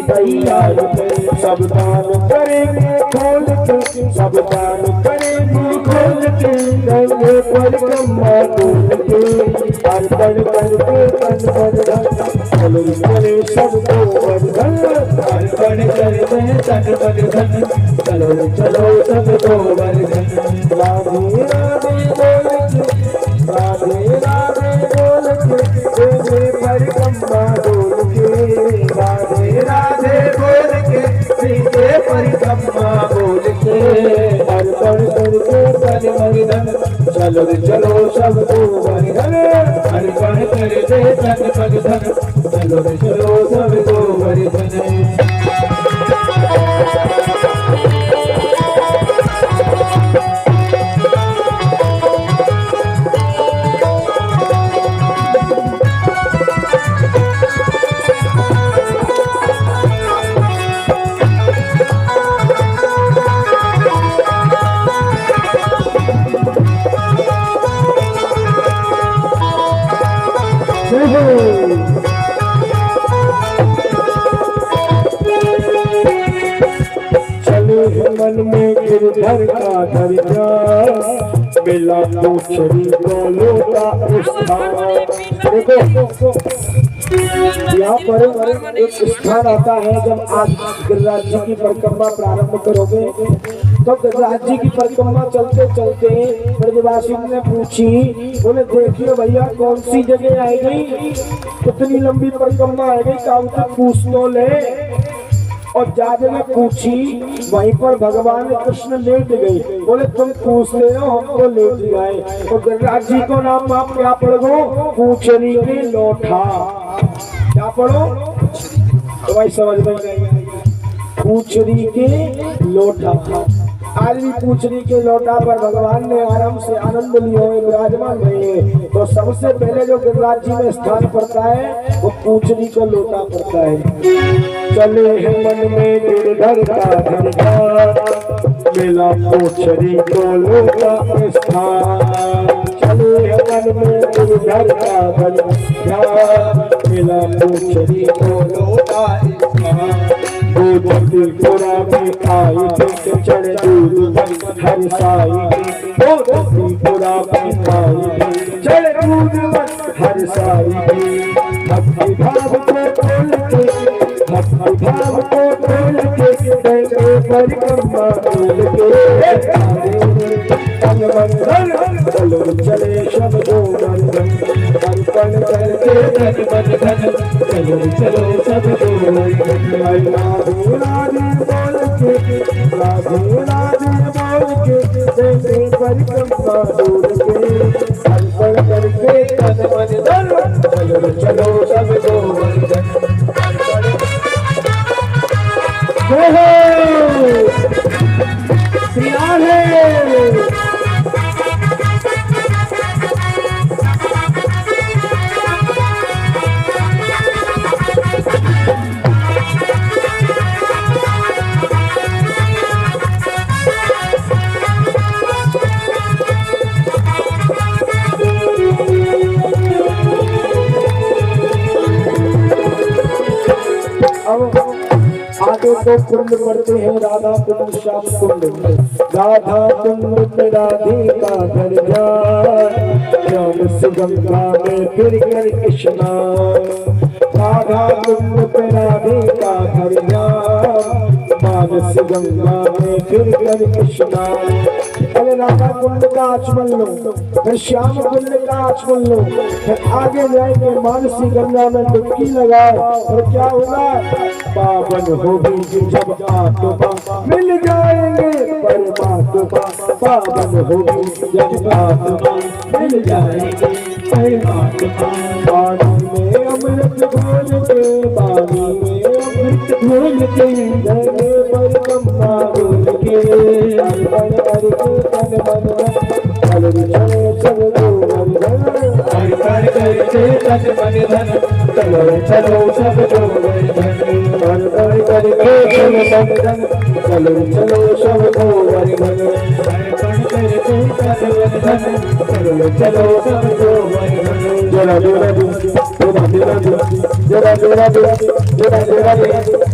तैयार थे। सब दान करेंगे खोल के, सब दान करेंगे खोल के, गंगे परिक्रमा खोल के, अर्पण करके तन मन धन, चलो चले सबको वर्धन, अर्पण करते तन मन धन, चलो चलो सबको वर्धन। राधे राधे बोल के, राधे राधे बोल के, गंगे परिक्रमा डोल के, राधे राधे बोल के, सीधे परिक्रमा बोल के, अर्पण करके तन मन धन, चलो चलो सबको वर्धन, अर्पण करके तन मन धन, चलो चलो सबको वर्धन। चले मन में गिरधर का दर्जा, मिला पूछड़ी बोलो का स्थान। देखो यहाँ पर एक स्थान आता है, जब आप गिरिराज जी की परिक्रमा प्रारंभ करोगे तो गिरिराज जी की परिक्रमा चलते चलते ब्रजवासी ने पूछी, बोले देखिए भैया कौन सी जगह आएगी, कितनी लंबी परिक्रमा आएगी, काम से पूछ तो ले। और जाने में पूछी, वहीं पर भगवान कृष्ण लेट गए, बोले तुम पूछते हो हमको लेट आए। तो गिरिराज जी को नाम आप क्या पढ़ो, पूछरी के लोठा, क्या पढ़ो तो भाई समझ में नहीं, पूछरी के लोठा। आज भी पूछरी के लोटा पर भगवान ने आराम से आनंद लिए हुए विराजमान रहे। तो सबसे पहले जो गिरिराज जी में स्थान पड़ता है वो पूछरी का लोटा पड़ता है। चले मन में गिरधर का धर्मा, मिला पूछरी को लोटा स्थान, चले मन में गिरधर का धर्मा, मिला पूछरी को लोटा स्थान। त्रिपुरा में आई थे चढ़ दूध हर साई, त्रिपुरा में आई थे चढ़ दूध हर साई। भक्ति भाव को खोल के, भक्ति भाव को खोल के, गंगे परिक्रमा खोल के, तन मन धन, चलो चले सबको वर्धन, अर्पण करके तन मन धन, चलो चलो सबको वर्धन। राधे राधे बोल के, राधे राधे बोल के, गंगे परिक्रमा डोल के, अर्पण करके तन मन धन, चलो चलो सबको वर्धन। श्री राधे आगे तो कुंड पड़ते हैं, राधा कुंड श्याम कुंड, राधा कुंड पे राधिका घर जाए, श्याम से गंगा में फिर कर स्नान, राधा कुंड पे राधिका घर जाए, मानस गंगा में फिर कर स्नान। पहले राधा कुंड का आचमन लो, फिर श्याम कुंड का आचमन लो, फिर आगे जाएंगे मानसी गंगा में डुबकी लगाओ, और क्या होगा, पावन होगी जब आत्मा मिल जाएंगे परमात्मा, पावन होगी जब आत्मा मिल जाएंगे परमात्मा। पानी में अमृत घोल के, पानी में अमृत घोल के, गंगे परिक्रमा डोल के, अर्पण करके तन मन धन, चलो चलो सबको वर्धन, अर्पण करके तन मन धन, चलो चलो सबको वर्धन, अर्पण करके तन मन धन, चलो चलो सबको वर्धन, अर्पण करके तन मन धन, चलो चलो सबको वर्धन। जरा जोरा जोरा जोरा जोरा जोरा जोरा जोरा जोरा जोरा।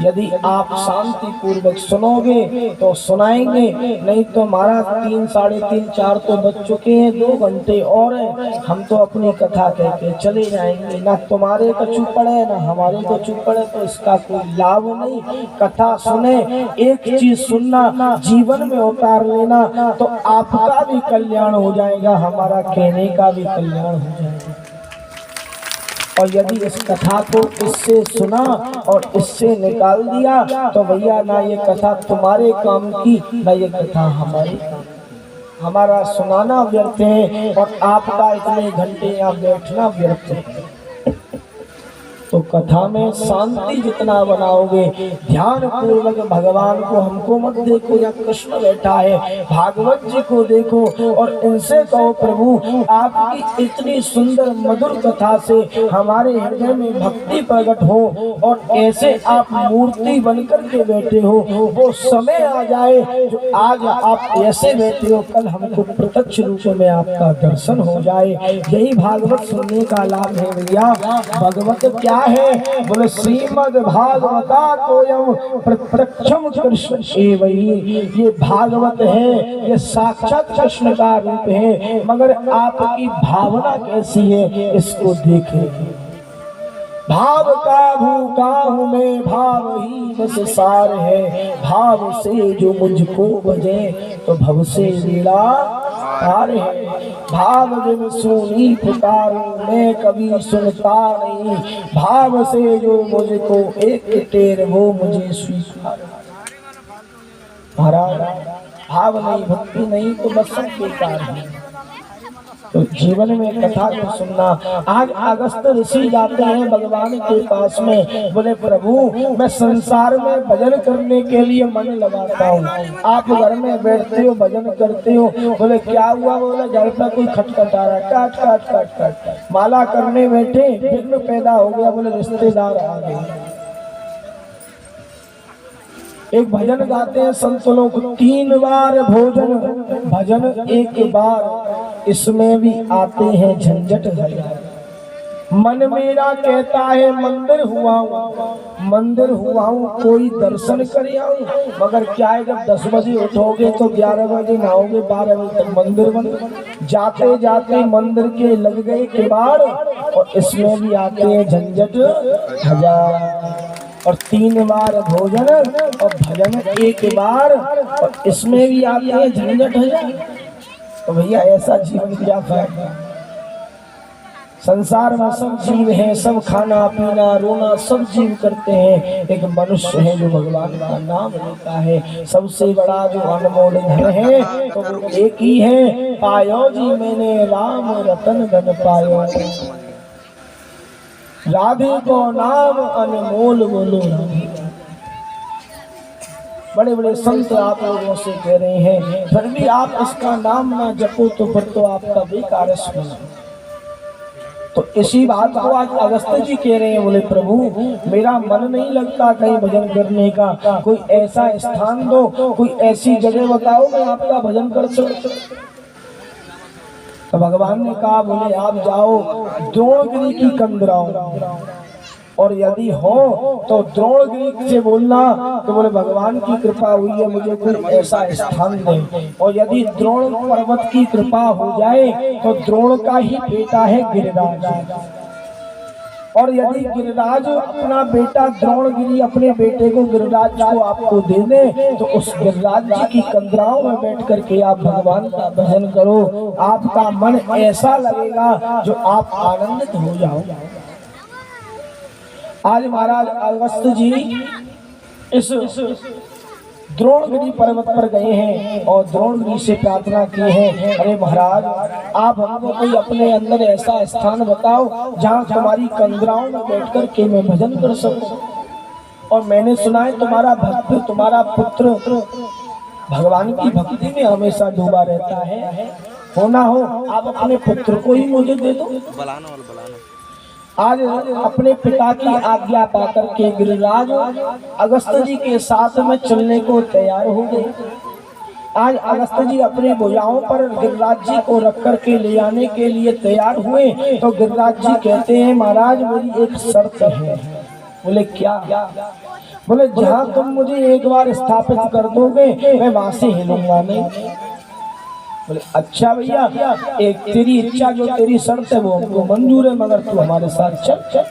यदि आप शांति पूर्वक सुनोगे तो सुनाएंगे, नहीं तो महाराज 3, साढ़े 3, 4 तो बज चुके हैं, 2 घंटे और है, हम तो अपनी कथा कह के चले जाएंगे। ना तुम्हारे कछु पड़े ना हमारे कछु पड़े, तो इसका कोई लाभ नहीं। कथा सुने, एक चीज सुनना, जीवन में उतार लेना, तो आपका भी कल्याण हो जाएगा, हमारा कहने का भी कल्याण हो जाएगा। और यदि इस कथा को इससे सुना और इससे निकाल दिया तो भैया ना ये कथा तुम्हारे काम की, ना ये कथा हमारे काम। हमारा सुनाना व्यर्थ है और आपका इतने घंटे यहाँ बैठना व्यर्थ है। तो कथा में शांति जितना बनाओगे, ध्यान पूर्वक भगवान को हमको मत देखो, या कृष्ण बैठा है, भागवत जी को देखो और इनसे कहो प्रभु आपकी इतनी सुंदर मधुर कथा से हमारे हृदय में भक्ति प्रकट हो, और ऐसे आप मूर्ति बनकर के बैठे हो, वो समय आ जाए जो आज आप ऐसे बैठे हो, कल हमको प्रत्यक्ष रूप में आपका दर्शन हो जाए। यही भागवत सुनने का लाभ है भैया। भागवत क्या है? बोले श्रीमद् भागवता कोयम प्रत्यक्षम कृष्ण एवही। ये भागवत है, ये साक्षात कृष्ण का रूप है, मगर आपकी भावना कैसी है इसको देखें। भाव का भूखा हूँ मैं, भाव ही बस सार है, भाव से जो मुझको बजे तो भव से लीला पार है। भाव बिन सुनी पुकारूं मैं कभी सुनता नहीं, भाव से जो मुझको एक टेर वो मुझे स्वीकार। महाराज भाव नहीं, भक्ति नहीं तो बस सब बेकार है। तो जीवन में कथा को सुनना। आज अगस्त ऋषि जाते हैं भगवान के पास में, बोले प्रभु मैं संसार में भजन करने के लिए मन लगाता हूँ, आप घर में बैठते हो भजन करते हो। बोले क्या हुआ? बोले घर पर कोई खटखटा रहा, काट काट काट काट। माला करने बैठे, विघ्न पैदा हो गया, बोले रिश्तेदार आ गए। एक भजन गाते हैं संत लोग, 3 बार भोजन भजन 1 बार, इसमें भी आते हैं झंझट हजार। मन मेरा कहता है मंदिर हुआ हूँ, मंदिर हुआ हूँ, कोई दर्शन कर आऊं, मगर क्या है जब 10 बजे उठोगे तो 11 बजे नहाओगे, 12 बजे तक मंदिर बंद। जाते जाते मंदिर के लग गए किवाड़, और इसमें भी आते हैं झंझट हजार। और 3 बार भोजन और भजन 1 बार, और इसमें भी आते हैं झंझट हजार। तो भैया ऐसा जीवन क्या फायदा? संसार में सब जीव हैं, सब खाना पीना रोना सब जीव करते हैं, एक मनुष्य है जो भगवान का नाम लेता है। सबसे बड़ा जो अनमोल धन है तो वो एक ही है, पायो जी मैंने राम रतन धन पायो, राधे को नाम अनमोल बोलो। बड़े बड़े संत आप लोगों से कह रहे हैं, फिर भी आप इसका नाम ना जपो तो फिर तो आपका बेकार है। तो इसी बात को आज अगस्त जी कह रहे हैं, बोले प्रभु मेरा मन नहीं लगता कहीं भजन करने का, कोई ऐसा स्थान दो, कोई ऐसी जगह बताओ मैं आपका भजन कर सकूं। तो भगवान ने कहा, बोले आप जाओ द्रोणगिरी की कंदराओं, और यदि हो तो द्रोणगिरी से बोलना तो बोले भगवान की कृपा हुई है मुझे कोई ऐसा स्थान दे। और यदि द्रोण पर्वत की कृपा हो जाए तो द्रोण का ही बेटा है गिरिराज, और यदि गिरिराज अपना बेटा द्रोणगिरी अपने बेटे को गिरिराज को आपको दे दे तो उस गिरिराज जी की कंदराओं में बैठ करके आप भगवान का भजन करो, आपका मन ऐसा लगेगा जो आप आनंदित हो जाओ। आज महाराज अगस्त जी इस द्रोणगिरी पर्वत पर गए हैं और द्रोणगिरी से प्रार्थना की है, अरे महाराज आप हमको कोई अपने अंदर ऐसा स्थान बताओ जहाँ तुम्हारी कंदराओं में बैठकर के मैं भजन कर सकूं। और मैंने सुना है तुम्हारा भक्त तुम्हारा पुत्र भगवान की भक्ति में हमेशा डूबा रहता है, हो ना हो आप अपने पुत्र को ही मुझे दे दो। आज अपने पिता की आज्ञा पाकर के गिरिराज अगस्त जी के साथ में चलने को तैयार हो गए। आज अगस्त जी अपने भुजाओं पर गिरिराज जी को रख कर के ले आने के लिए तैयार हुए तो गिरिराज जी कहते हैं महाराज मेरी एक शर्त है। बोले क्या? बोले जहां तुम मुझे एक बार स्थापित कर दोगे मैं वहां से हिलूंगा नहीं। बोले अच्छा भैया, एक तेरी इच्छा जो तेरी शर्त है वो हमको मंजूर है, मगर तू हमारे साथ चल।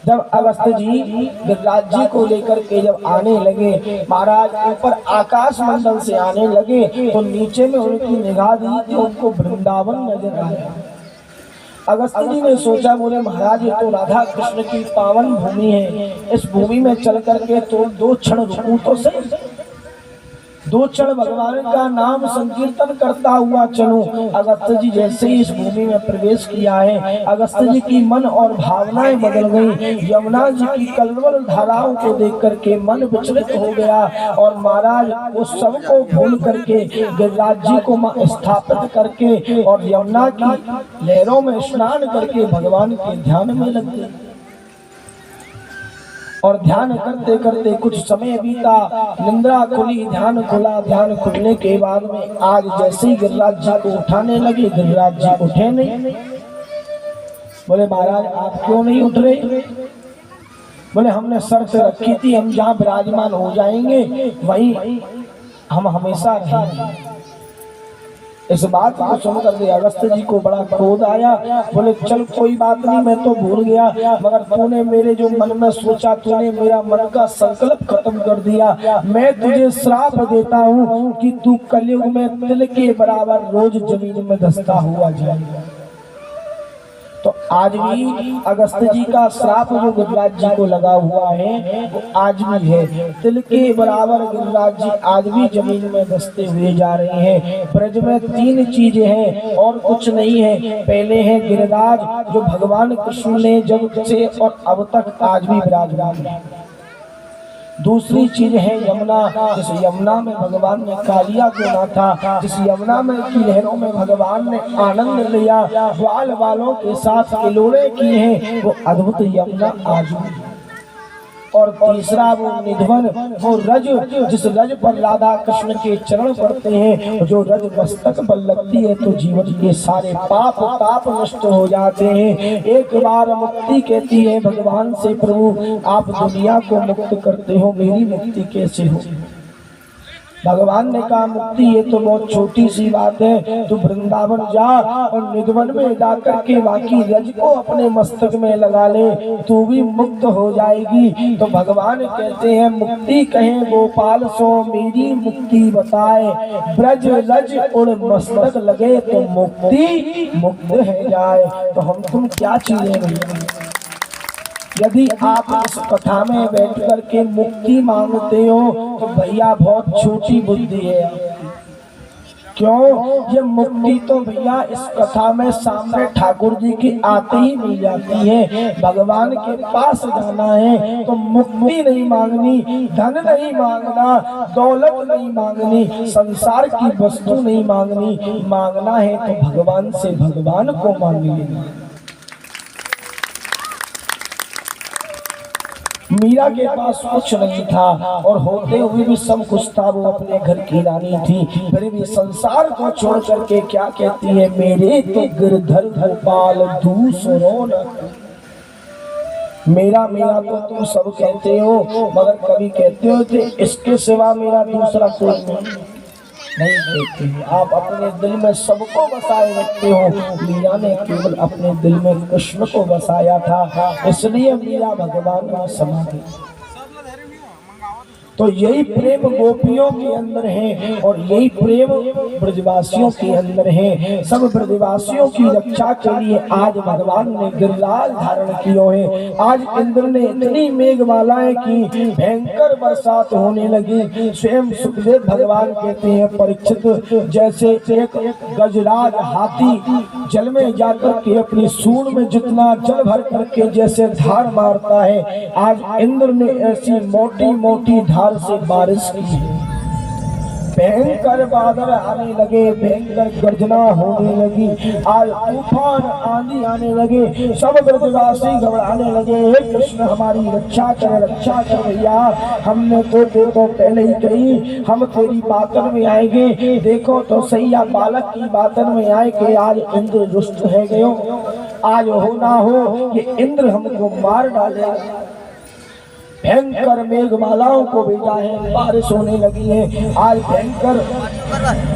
जब अगस्त जी गिरिराज जी को लेकर के जब आने लगे, महाराज ऊपर आकाश मंडल से आने लगे तो नीचे में उनकी निगाह दी कि उनको वृंदावन नजर आया। अगस्त जी ने सोचा, बोले महाराज ये तो राधा कृष्ण की पावन भूमि है, इस भूमि में चल करके तो 2 क्षण रुकूं तो सही, 2 क्षण भगवान का नाम संकीर्तन करता हुआ चलूं। अगस्त जी जैसे ही इस भूमि में प्रवेश किया है, अगस्त जी की मन और भावनाएं बदल गई। यमुना जी की कलवल धाराओं को देख करके मन विचलित हो गया और महाराज उस सब को भूल करके गिरिराज जी को स्थापित करके और यमुना की लहरों में स्नान करके भगवान के ध्यान में लग गए। और ध्यान करते करते कुछ समय बीता, निंद्रा खुली, ध्यान खुला। ध्यान खुलने के बाद में आज जैसे ही गिरिराज जी को उठाने लगे, गिरिराज जी उठे नहीं। बोले महाराज आप क्यों नहीं उठ रहे? बोले हमने शर्त रखी थी, हम जहाँ विराजमान हो जाएंगे वहीं हम हमेशा रहेंगे। इस बात को सुनकर के अगस्त जी को बड़ा क्रोध आया। बोले चल कोई बात नहीं, मैं तो भूल गया, मगर तूने मेरे जो मन में सोचा, तूने मेरा मन का संकल्प खत्म कर दिया। मैं तुझे श्राप देता हूँ कि तू कलयुग में तिल के बराबर रोज जमीन में धंसता हुआ जाएगा। तो आज भी अगस्त जी का श्राप जो गिरिराज जी को लगा हुआ है वो आज भी है। तिल के बराबर गिरिराज जी आज भी जमीन में धंसते हुए जा रहे हैं। ब्रज में 3 चीजें हैं और कुछ नहीं है। पहले है गिरिराज जो भगवान कृष्ण ने जब से और अब तक आज भी विराजमान है। दूसरी चीज है यमुना, जिस यमुना में भगवान ने कालिया को नाथा, जिस यमुना में की लहरों में भगवान ने आनंद लिया, ग्वाल वालों के साथ किलोड़े किए हैं, वो अद्भुत यमुना आज भी। और तीसरा वो निधवन, वो रज, जिस रज पर राधा कृष्ण के चरण पड़ते हैं, जो रज मस्तक पर लगती है तो जीवन के सारे पाप ताप नष्ट हो जाते हैं। एक बार मुक्ति कहती है भगवान से, प्रभु आप दुनिया को मुक्त करते हो, मेरी मुक्ति कैसे हो? भगवान ने कहा मुक्ति ये तो बहुत छोटी सी बात है, तू वृंदावन जा और निधवन में जाकर के बाकी रज को अपने मस्तक में लगा ले, तू भी मुक्त हो जाएगी। तो भगवान कहते हैं मुक्ति कहें गोपाल सो मेरी मुक्ति बताए, ब्रज रज और मस्तक लगे तो मुक्ति मुक्त है जाए। तो हम तुम क्या चीजें भैया? यदि आप इस कथा में बैठ कर के मुक्ति मांगते हो तो भैया बहुत छोटी बुद्धि है। क्यों? ये मुक्ति तो भैया इस कथा में सामने ठाकुर जी की आते ही मिल जाती है। भगवान के पास जाना है तो मुक्ति नहीं मांगनी, धन नहीं मांगना, दौलत नहीं मांगनी, संसार की वस्तु नहीं मांगनी, मांगना है तो भगवान से भगवान को मांग लेना। मीरा के पास कुछ नहीं था और होते हुए भी सब कुछ था, वो अपने घर की रानी थी, फिर भी संसार को छोड़ करके क्या कहती है, मेरे तो गिरधर गोपाल दूसरों न। मेरा मेरा तो तुम सब कहते हो, मगर कभी कहते हो थे इसके सिवा मेरा दूसरा कोई नहीं कहते। आप अपने दिल में सबको बसाए रखते हो। मीरा ने केवल अपने दिल में कृष्ण को बसाया था, इसलिए मीरा भगवान में समा गई। तो यही प्रेम गोपियों के अंदर है और यही प्रेम ब्रजवासियों के अंदर है। सब ब्रजवासियों की रक्षा के लिए आज भगवान ने गिरिराज धारण किए हैं। आज इंद्र ने इतनी मेघमालाएं की, भयंकर बरसात होने लगी। स्वयं सुखदेव भगवान कहते हैं परीक्षित, जैसे एक गजराज हाथी जल में जाकर के अपनी सूंड में जितना जल भर करके जैसे धार मारता है, आज इंद्र ने ऐसी मोटी मोटी धार से बारिश की। भयंकर बादल आने लगे, भयंकर गर्जना होने लगी, आज तूफान आंधी आने लगे, सब ब्रजवासी घबराने लगे। हे कृष्ण हमारी रक्षा कर भैया, हमने तो देखो पहले ही कही हम तेरी बातन में आएंगे, देखो तो सही या बालक की बातन में आए कि आज इंद्र रुष्ट है गयो, आज हो ना हो ये इंद्र हमको मार डालेगा। भयंकर मेघमालाओं को भेजा है, बारिश होने लगी है, आज भयंकर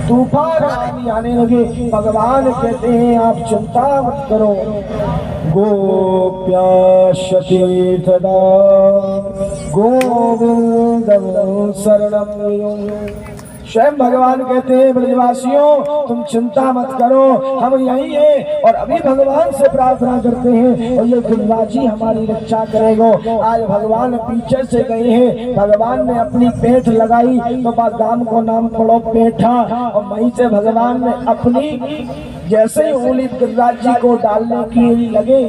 तूफान आंधी आने लगे। भगवान कहते हैं आप चिंता मत करो। गोप्याशति तदा गोविंदं शरणं। स्वयं भगवान कहते हैं ब्रजवासियों तुम चिंता मत करो, हम यही हैं और अभी भगवान से प्रार्थना करते हैं और ये गिरिराज जी हमारी रक्षा करेगा। आज भगवान पीछे से गए हैं, भगवान ने अपनी पेठ लगाई तो गांव को नाम पड़ो पेठा, और वहीं से भगवान ने अपनी जैसे ही उंगली गिरिराज जी को डालने की लगे